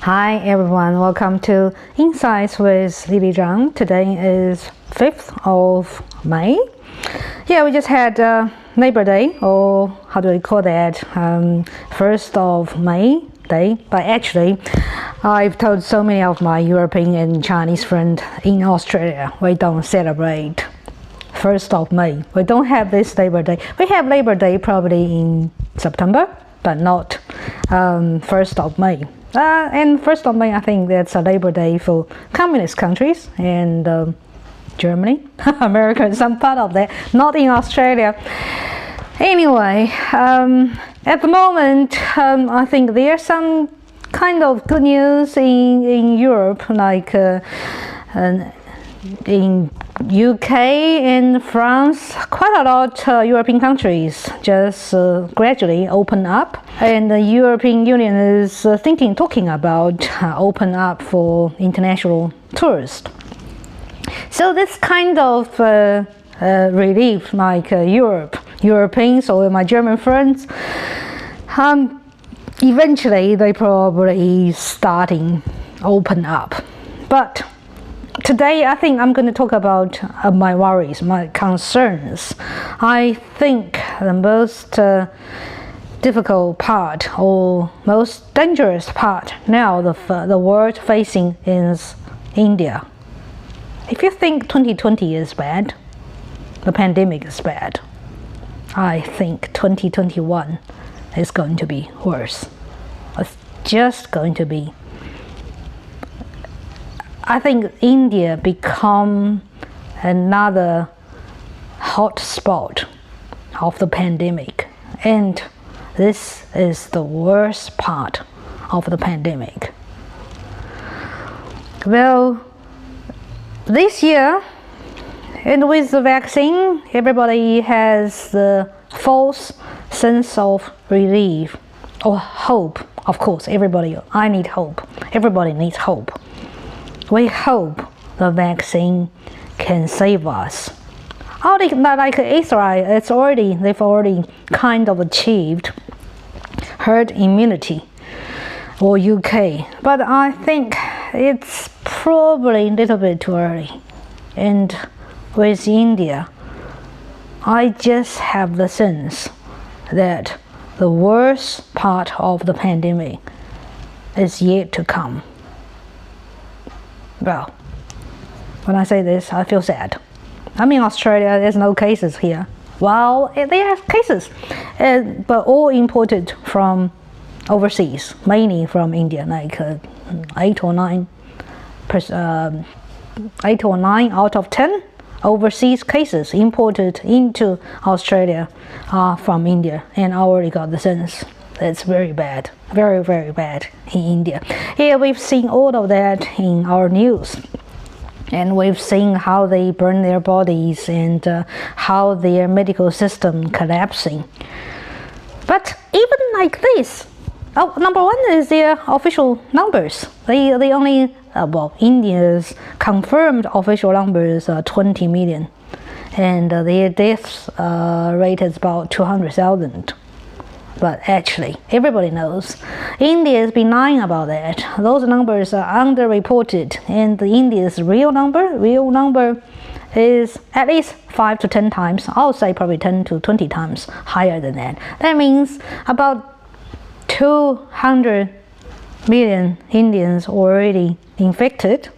Hi everyone, welcome to Insights with Lily Zhang. Today is 5th of May. Yeah, we just had Labor Day, or how do we call that? 1st of May Day. But actually, I've told so many of my European and Chinese friends in Australia, we don't celebrate 1st of May. We don't have this Labor Day. We have Labor Day probably in September, but not 1st of May. And 1st of May, I think that's a Labor Day for communist countries and Germany, America, some part of that, not in Australia. Anyway, at the moment, I think there's some kind of good news in Europe, like in UK and France. Quite a lot European countries just gradually open up, and the European Union is talking about open up for international tourists. So this kind of relief, like Europeans or my German friends, eventually they probably starting open up. But today, I think I'm going to talk about my worries, my concerns. I think the most difficult part or most dangerous part now the world facing is India. If you think 2020 is bad, the pandemic is bad, I think 2021 is going to be worse. It's just going to be. I think India become another hot spot of the pandemic, and this is the worst part of the pandemic. Well, this year, and with the vaccine, everybody has the false sense of relief or hope. Of course, I need hope. Everybody needs hope. We hope the vaccine can save us. Like Israel, they've already kind of achieved herd immunity, or UK. But I think it's probably a little bit too early. And with India, I just have the sense that the worst part of the pandemic is yet to come. Well, when I say this, I feel sad. I'm in Australia, there's no cases here. Well, they have cases, but all imported from overseas, mainly from India, like 8 or 9 out of 10 overseas cases imported into Australia are from India, and I already got the sense. It's very bad, very, very bad in India. Here we've seen all of that in our news. And we've seen how they burn their bodies and how their medical system collapsing. But even like this, number one is their official numbers. They only, India's confirmed official numbers are 20 million. And their death rate is about 200,000. But actually, everybody knows India has been lying about that. Those numbers are underreported, and India's real number is at least 5 to 10 times. I would say probably 10 to 20 times higher than that. That means about 200 million Indians already infected,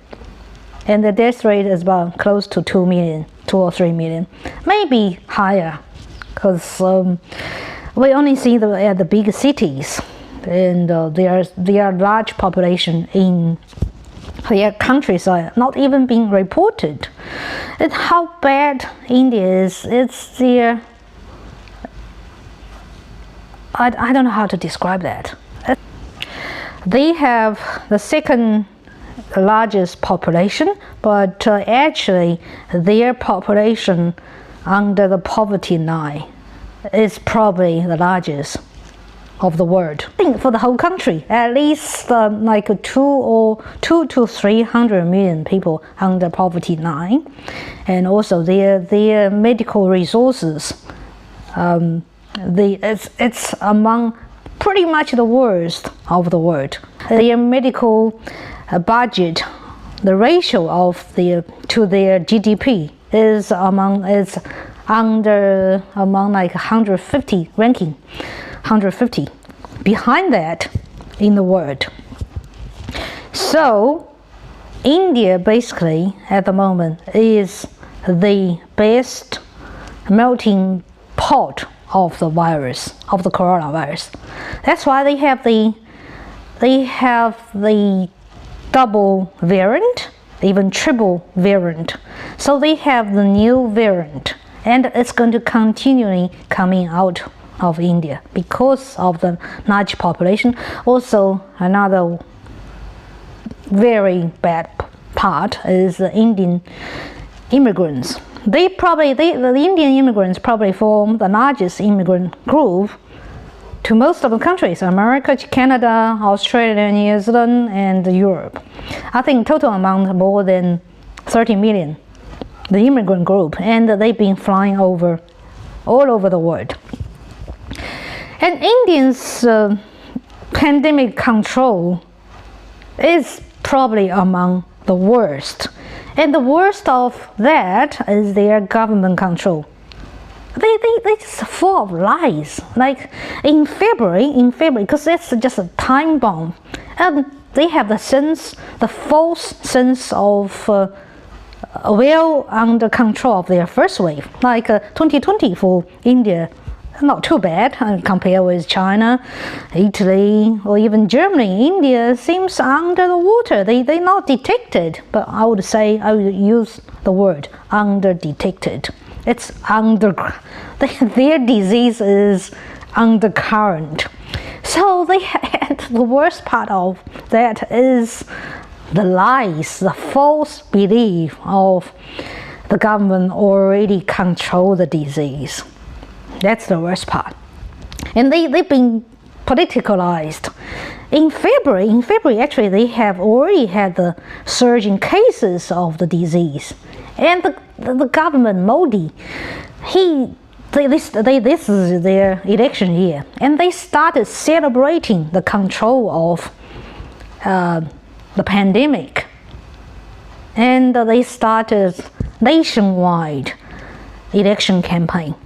and the death rate is about close to 2 million, 2 or 3 million, maybe higher, because we only see the big cities, and there are large population in their countryside not even being reported. And how bad India is, it's their, I don't know how to describe that. They have the second largest population, but actually their population under the poverty line is probably the largest of the world. I think for the whole country, at least like 2 to 300 million people under poverty line, and also their medical resources. It's among pretty much the worst of the world. Their medical budget, the ratio of to their GDP is among like 150 ranking, 150 behind that in the world. So India basically at the moment is the best melting pot of the virus, of the coronavirus. That's why they have the double variant, even triple variant. So they have the new variant, and it's going to continually coming out of India because of the large population. Also, another very bad part is the Indian immigrants. The Indian immigrants probably form the largest immigrant group to most of the countries: America, Canada, Australia, New Zealand, and Europe. I think total amount more than 30 million, the immigrant group, and they've been flying over all over the world. And Indians' pandemic control is probably among the worst. And the worst of that is their government control. They just full of lies. Like in February, because it's just a time bomb, and they have the false sense of well under control of their first wave. Like 2020 for India, not too bad compared with China, Italy, or even Germany. India seems under the water. They're not detected, but I would use the word under detected. It's their disease is undercurrent. So they had the worst part of that is the lies, the false belief of the government already control the disease. That's the worst part. And they've been politicalized. In February, actually, they have already had the surge in cases of the disease. And the government, Modi, this is their election year, and they started celebrating the control of the pandemic. And they started nationwide election campaign.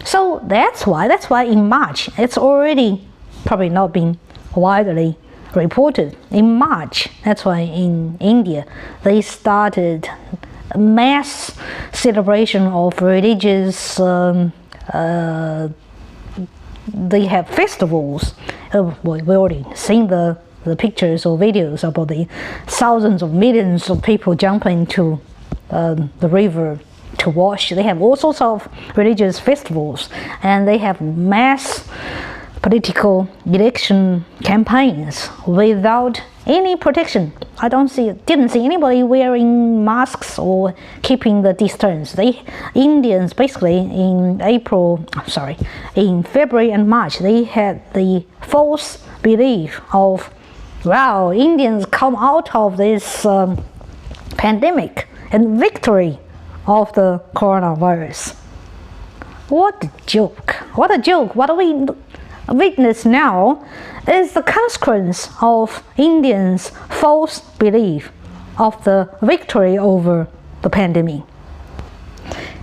So that's why in March, it's already probably not been widely reported. In March, that's why in India, they started a mass celebration of religious, they have festivals. We've already seen the pictures or videos about the thousands of millions of people jumping into the river to wash. They have all sorts of religious festivals, and they have mass political election campaigns without any protection. I didn't see anybody wearing masks or keeping the distance. Indians basically in February and March, they had the false belief of, wow, Indians come out of this pandemic and victory of the coronavirus. What a joke! What a joke! What we witness now is the consequence of Indians' false belief of the victory over the pandemic.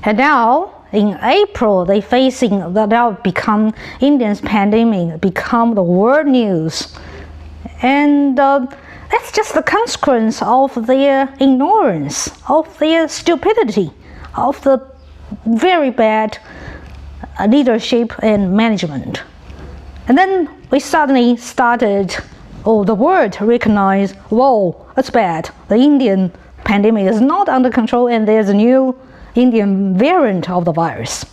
And now in April, Indians' pandemic become the world news, and that's just the consequence of their ignorance, of their stupidity, of the very bad leadership and management. And then we suddenly started, the world recognized, whoa, it's bad. The Indian pandemic is not under control, and there's a new Indian variant of the virus.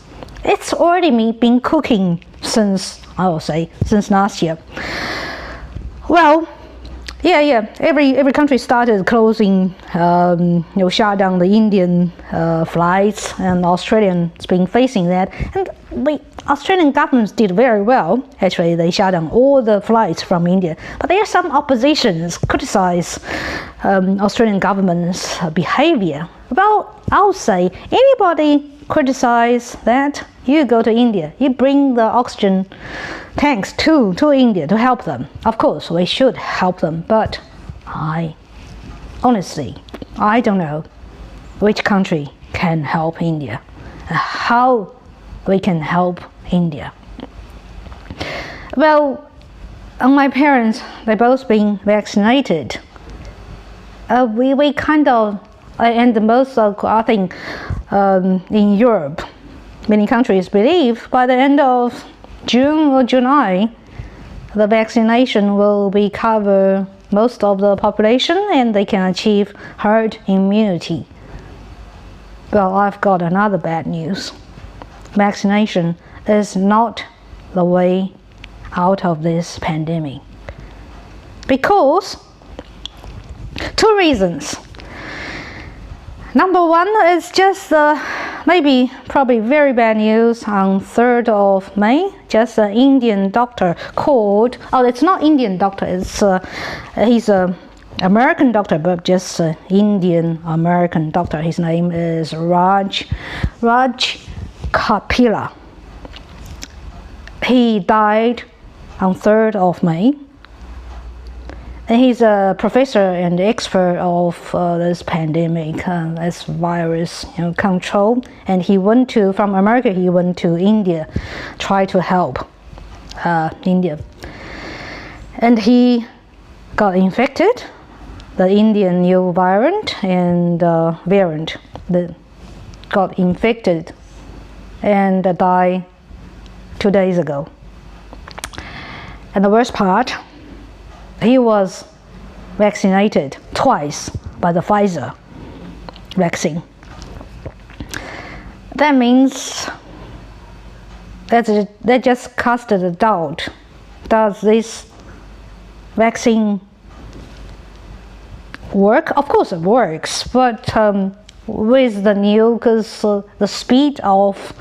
It's already been cooking since last year. Well, every country started closing, shut down the Indian flights, and Australians been facing that. And the Australian government did very well. Actually, they shut down all the flights from India. But there are some oppositions criticize Australian government's behavior. Well, I'll say anybody criticize that, you go to India, you bring the oxygen thanks to India to help them. Of course, we should help them, but honestly, I don't know which country can help India, how we can help India. Well, my parents, they both been vaccinated. We kind of, and most of, I think, in Europe, many countries believe by the end of June or July, the vaccination will be cover most of the population and they can achieve herd immunity. Well, I've got another bad news. Vaccination is not the way out of this pandemic. Because two reasons. Number one is just probably very bad news on 3rd of May. Just an Indian doctor called, it's not Indian doctor, he's a American doctor, but just an Indian American doctor. His name is Raj Kapila. He died on 3rd of May. And he's a professor and expert of this pandemic, this virus control. And he went from America, he went to India, try to help India. And he got infected, the Indian new variant and variant that got infected and died 2 days ago. And the worst part, he was vaccinated twice by the Pfizer vaccine. That means that just casted a doubt. Does this vaccine work? Of course it works, but with the new, because the speed of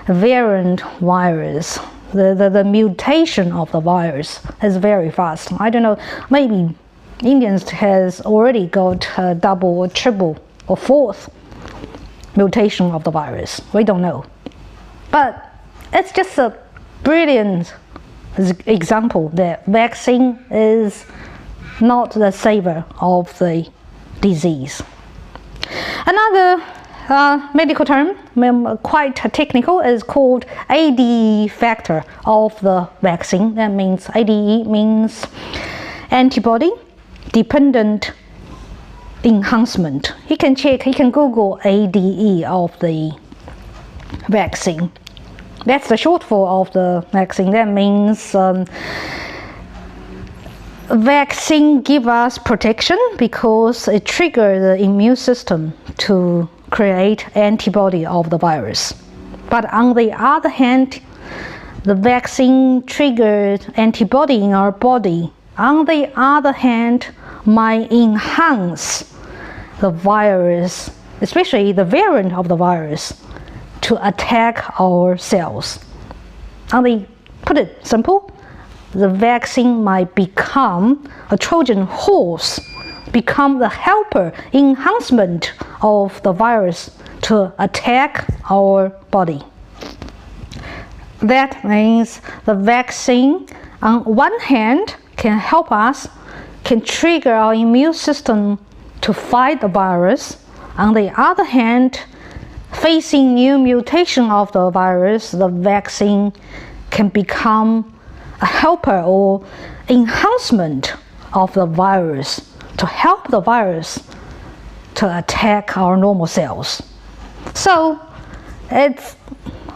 variant virus, the mutation of the virus is very fast. I don't know, maybe Indians has already got a double or triple or fourth mutation of the virus. We don't know. But it's just a brilliant example that vaccine is not the savior of the disease. Another medical term, quite technical, is called ADE factor of the vaccine. That means ADE means antibody dependent enhancement. You can check, you can Google ADE of the vaccine. That's the short form of the vaccine. That means vaccine give us protection because it triggers the immune system to create antibody of the virus. But on the other hand, the vaccine triggered antibody in our body, on the other hand, might enhance the virus, especially the variant of the virus, to attack our cells. Put it simple, the vaccine might become a Trojan horse, become the helper, enhancement of the virus to attack our body. That means the vaccine, on one hand, can help us, can trigger our immune system to fight the virus. On the other hand, facing new mutation of the virus, the vaccine can become a helper or enhancement of the virus to help the virus to attack our normal cells. So it's,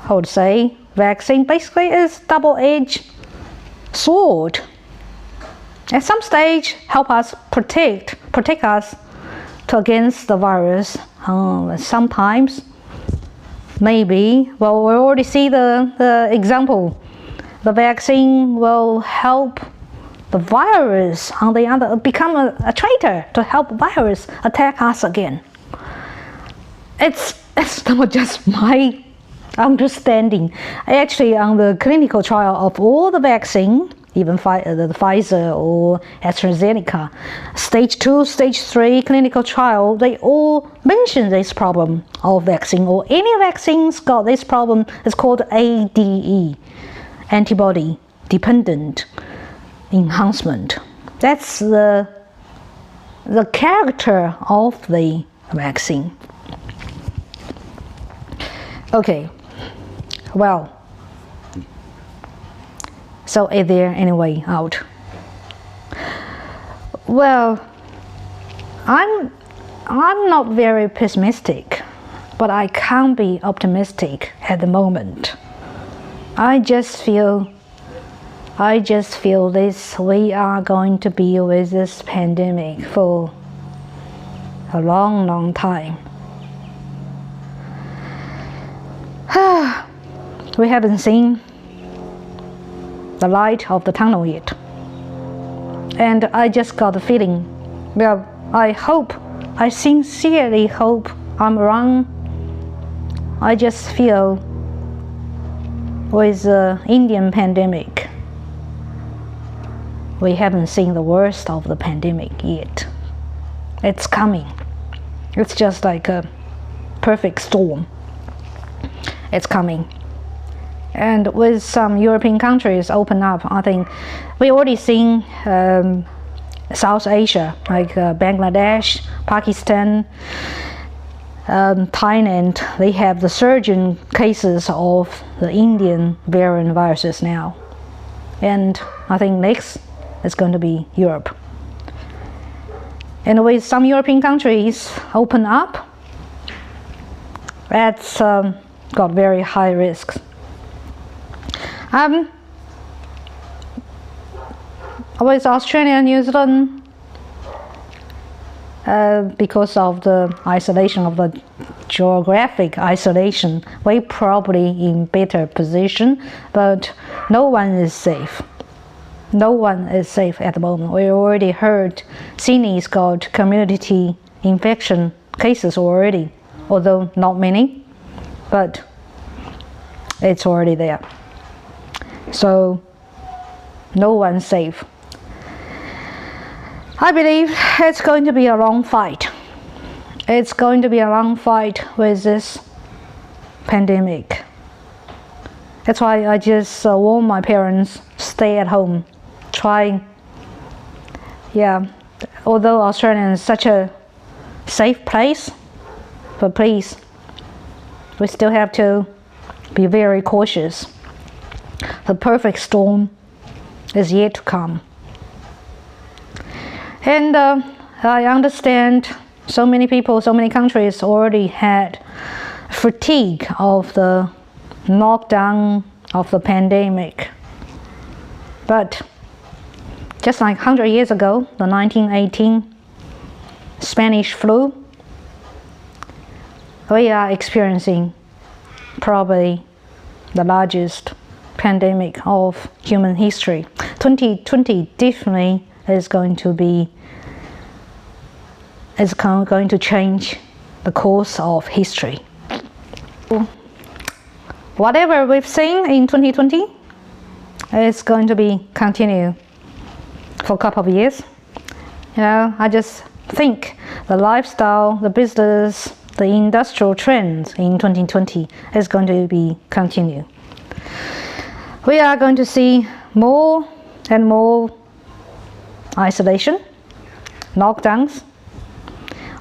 I would say, vaccine basically is double-edged sword. At some stage, help us protect us against the virus. Sometimes, maybe, well, we already see the example. The vaccine will help the virus on the other become a traitor to help virus attack us again. It's not just my understanding. Actually, on the clinical trial of all the vaccine, even the Pfizer or AstraZeneca, stage 2, stage 3 clinical trial, they all mention this problem of vaccine, or any vaccines got this problem. It's called ADE, antibody dependent enhancement. That's the character of the vaccine. Okay, well, so is there any way out? Well, I'm not very pessimistic, but I can't be optimistic at the moment. I just feel this, we are going to be with this pandemic for a long time. We haven't seen the light of the tunnel yet. And I just got the feeling, well, I sincerely hope I'm wrong. I just feel with the Indian pandemic, we haven't seen the worst of the pandemic yet. It's coming. It's just like a perfect storm. It's coming. And with some European countries open up, I think we already seen South Asia, like Bangladesh, Pakistan, Thailand, they have the surge in cases of the Indian variant viruses now. And I think next is going to be Europe. And with some European countries open up, that's got very high risks. With Australia and New Zealand, because of the isolation, of the geographic isolation, we're probably in better position, but no one is safe. No one is safe at the moment. We already heard Sydney's got community infection cases already, although not many, but it's already there. So no one's safe. I believe it's going to be a long fight. It's going to be a long fight with this pandemic. That's why I just warn my parents, stay at home. Try, although Australia is such a safe place, but please, we still have to be very cautious. The perfect storm is yet to come. And I understand so many people, so many countries already had fatigue of the knockdown of the pandemic. But just like 100 years ago, the 1918 Spanish flu, we are experiencing probably the largest pandemic of human history. 2020 definitely is going to change the course of history. Whatever we've seen in 2020 is going to be continue for a couple of years. I just think the lifestyle, the business, the industrial trends in 2020 is going to be continue. We are going to see more and more isolation, lockdowns.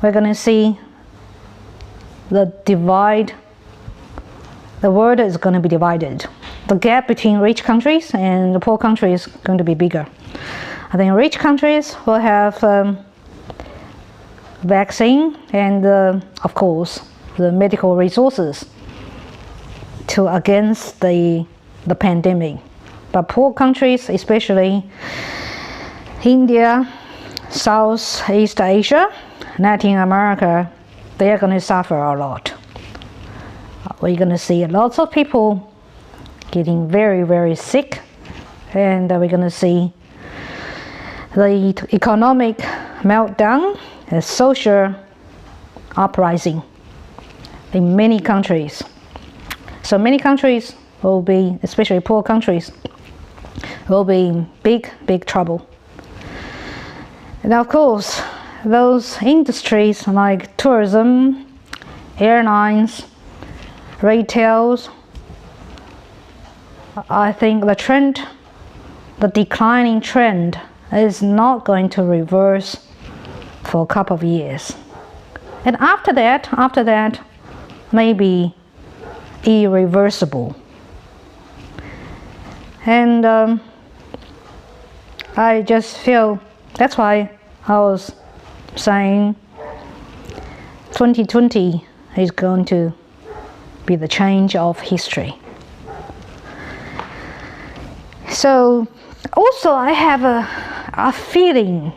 We're going to see the divide. The world is going to be divided. The gap between rich countries and the poor countries is going to be bigger. I think rich countries will have vaccine and of course the medical resources to against the pandemic. But poor countries, especially India, Southeast Asia, Latin America, they are going to suffer a lot. We're going to see lots of people getting very, very sick, and we're going to see the economic meltdown, a social uprising in many countries. So many countries will be, especially poor countries, will be in big, big trouble. And of course, those industries like tourism, airlines, retails, I think the trend the declining trend is not going to reverse for a couple of years. And after that, maybe irreversible. And I just feel, that's why I was saying 2020 is going to be the change of history. So also I have a feeling,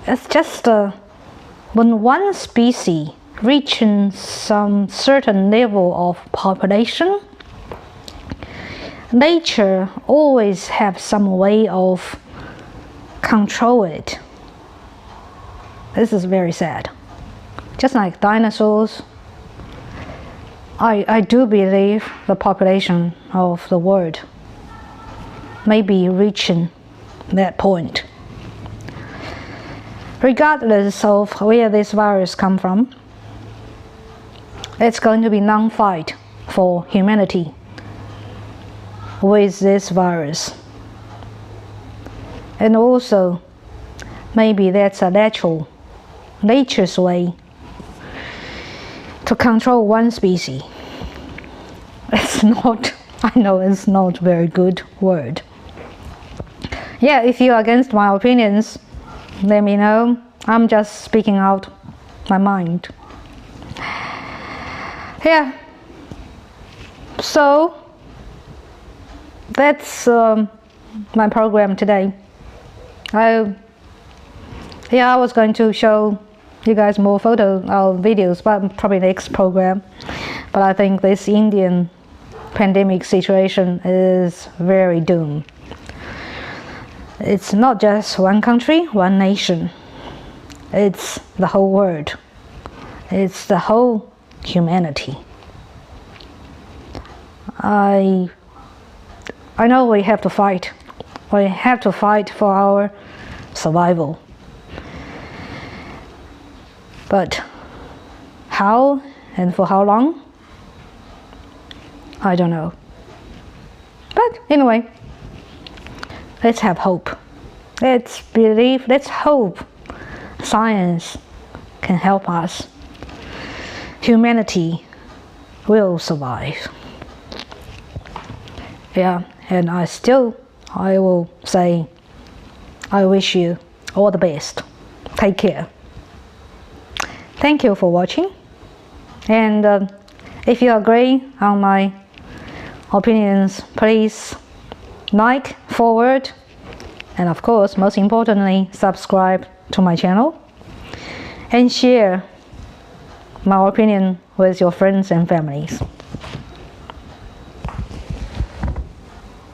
it's just when one species reaching some certain level of population, nature always have some way of control it. This is very sad. Just like dinosaurs, I do believe the population of the world may be reaching that point. Regardless of where this virus comes from, it's going to be non-fight for humanity with this virus. And also, maybe that's a nature's way to control one species. It's not, I know it's not a very good word. Yeah, if you're against my opinions, let me know. I'm just speaking out my mind. Yeah, so that's my program today. I was going to show you guys more videos, but probably next program. But I think this Indian pandemic situation is very doomed. It's not just one country, one nation. It's the whole world. It's the whole humanity. I know we have to fight. We have to fight for our survival. But how and for how long? I don't know. But anyway, let's have hope. Let's believe, let's hope science can help us. Humanity will survive. Yeah, and I will say, I wish you all the best. Take care. Thank you for watching. And if you agree on my opinions, please like, forward, and of course, most importantly, subscribe to my channel and share my opinion with your friends and families.